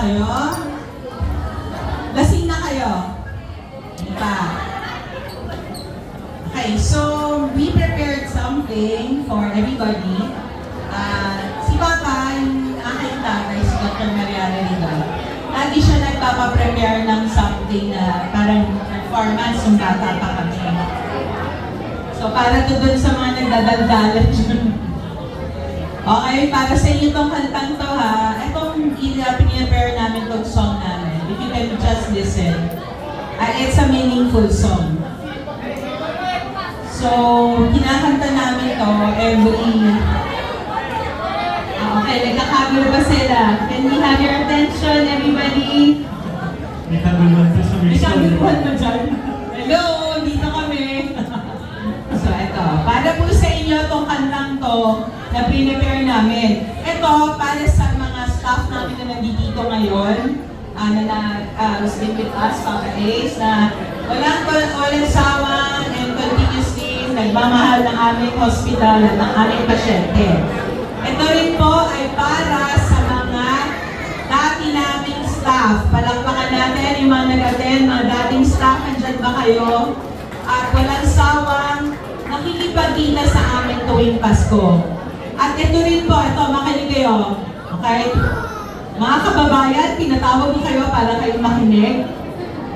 kayo? Lasing na kayo? Hindi pa. Okay, so we prepared something for everybody. Si Papa, yung aking tatay, si Dr. Mariana Ridon, lagi siya nagpapaprepare ng something na parang performance yung bata pa kami. So para to dun sa mga nagdadaldalan dyan. Okay, para sa inyo itong kantang to ha. Itong pinipare namin itong song namin. If you can just listen. It's a meaningful song. So, kinakanta namin to every... Okay, nagkakagul ba sila? Can we have your attention, everybody? May kaguluhan po sa May mission. kaguluhan ba dyan? Hello, dito kami. So, ito. Para po sa inyo itong kantang to na prepare namin. Ito, para sa mga staff namin na nandito ngayon, who's been with us, Papa Ace, na walang sawang and continuously nagmamahal ng aming hospital at ng aming pasyente. Ito rin po ay para sa mga dati naming staff. Palakpakan natin yung mga nag-attend, mga dating staff, andyan ba kayo? At walang sawang nakikipagkita sa amin tuwing Pasko. At ito rin po, ito, makinig kayo. Okay? Mga kababayan, pinatawag ko kayo para kayong makinig.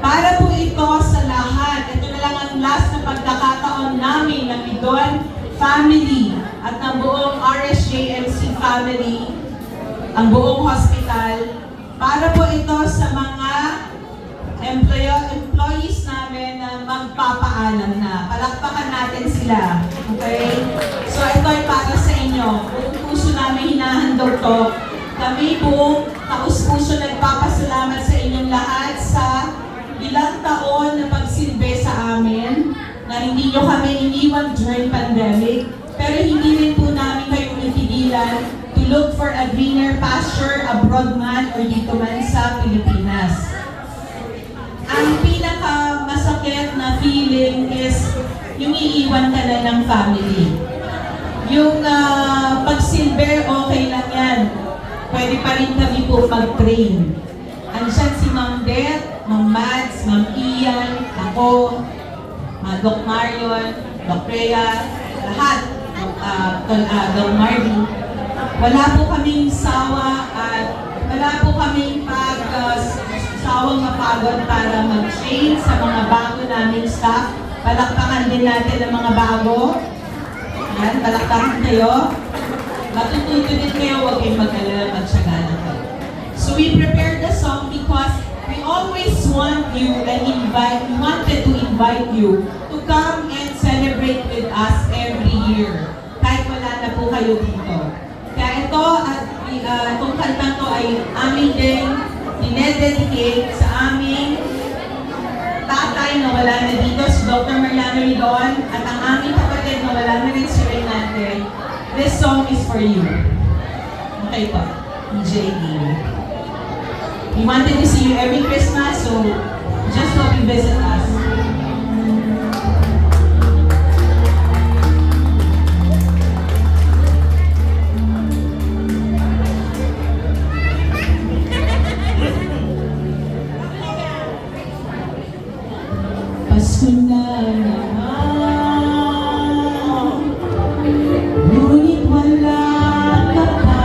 Para po ito sa lahat. Ito na lang ang last na pagkakataon namin ng Ridon family at ng buong RSJMC family, ang buong hospital, para po ito sa mga employees namin na magpapaalam na. Palakpakan natin sila. Okay? So ito ay para sa inyo. Buong puso namin hinahandog to. Kami buong taus-puso nagpapasalamat sa inyong lahat sa ilang taon na pagsilbi sa amin, na hindi nyo kami iniwan during pandemic, pero hindi rin po namin kayo inipigilan to look for a greener pasture abroad man or dito man sa Pilipinas. Ang pinakamasakit na feeling is yung iiwan ka na ng family. Yung pagsilbi, okay lang yan. Pwede pa rin kami po mag-train. Andiyan si Ma'am Beth, Ma'am Mads, Ma'am Ian, ako, Doc Marion, Doc Rhea, lahat, Doc Marvin. Wala po kaming sawa at wala po kaming sawang mapagod para mag-train sa mga bago naming staff. Palakpakan din natin ang mga bago. Yan, palakpakan kayo. Matututo din kayo, huwag kayong mag-alala, magsaga na kayo. So we prepared the song because we always want you and wanted to invite you to come and celebrate with us every year. Kahit wala na po kayo dito. Kaya ito, at itong kantang to ay aming din dinededicate sa aming tatay na wala na dito, si Dr. Mariana Ridon, at ang aming kapatid na wala na rin si Reynante. This song is for you. Okay po, DJ. We wanted to see you every Christmas, so just hope you visit us. Pasko na naman, ngunit wala ka pa.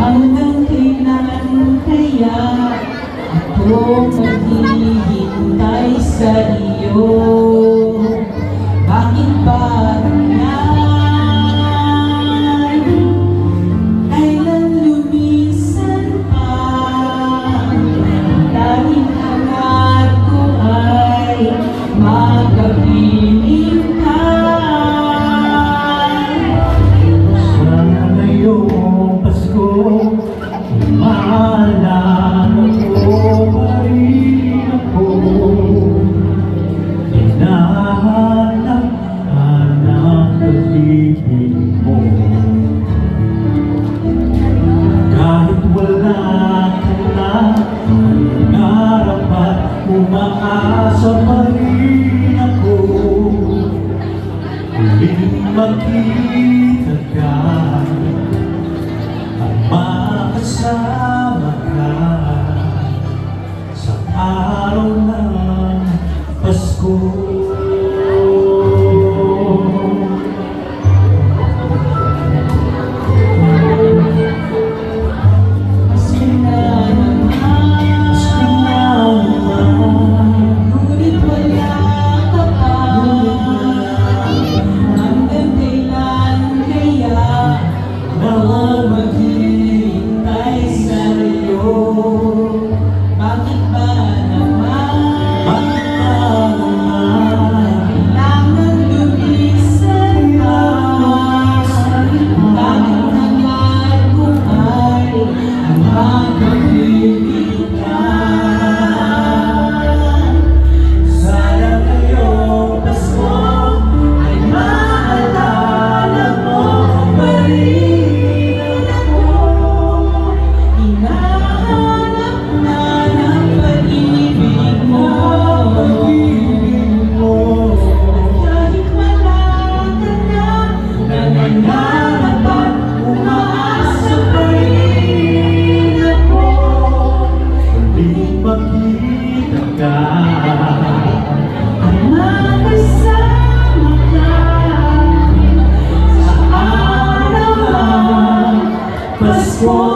Hanggang kailan kaya ako maghihintay sa iyo? Bakit ba ganyan? Kailan lumisan pa? Dahil hangat ko ay magkapiling ka. Sana ngayong Pasko, maalala ko pa rin ako. nilalapat, umaasa pa rin ako. Muling makita ka, At makasama ka sa araw ng Pasko.